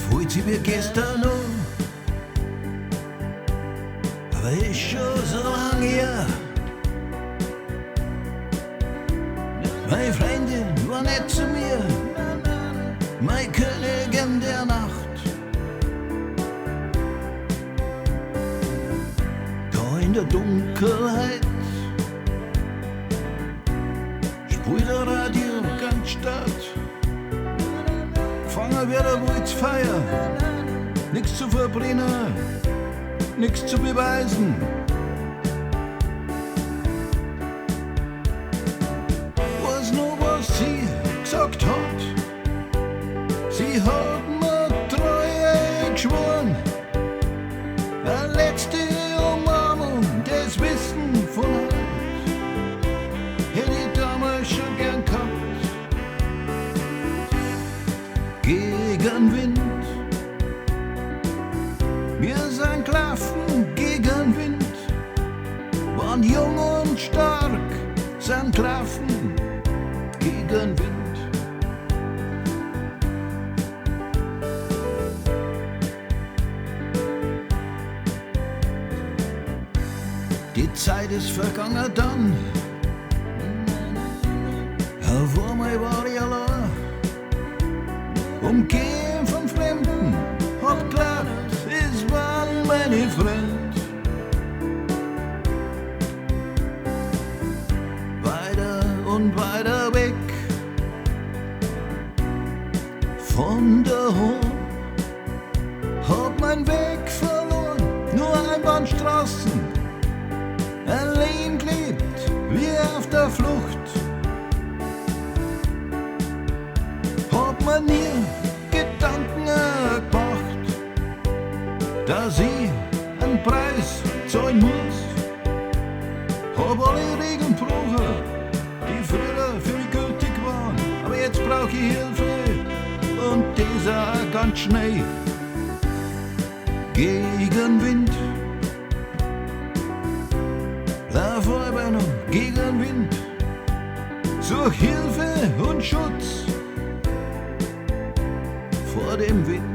fühlt sich wie gestern noch, aber ist schon so lang her. Meine Freundin war nett zu mir, meine Königin der Nacht. Da in der Dunkelheit spielt der Radio ganz statt. Fangen wir da wohl zu feiern, nichts zu verbrennen, nichts zu beweisen. Was nur was sie gesagt hat, sie hat mir Treue geschworen. Eine letzte Umarmung, das Wissen von heute, hätte ich damals schon gern gehabt. Gegen Wind, wir sind gelaufen gegen Wind, waren jung und stark, sind gelaufen gegen Wind. Die Zeit ist vergangen dann, auf einmal war ich allein, umgeben von Fremden, hab geglaubt, es waren meine Freunde. Weiter und weiter weg von daheim, hab meinen Weg verloren, nur Einbahnstraßen, allein gelebt, wie auf der Flucht. Hab mir nie Gedanken gemacht, dass ich einen Preis zahlen muss. Hab alle Regeln gebrochen, die früher für mich gültig waren, aber jetzt brauch ich Hilfe und das auch ganz schnell. Gegen Wind, lauf aber noch gegen Wind, such Hilfe und Schutz vor dem Wind.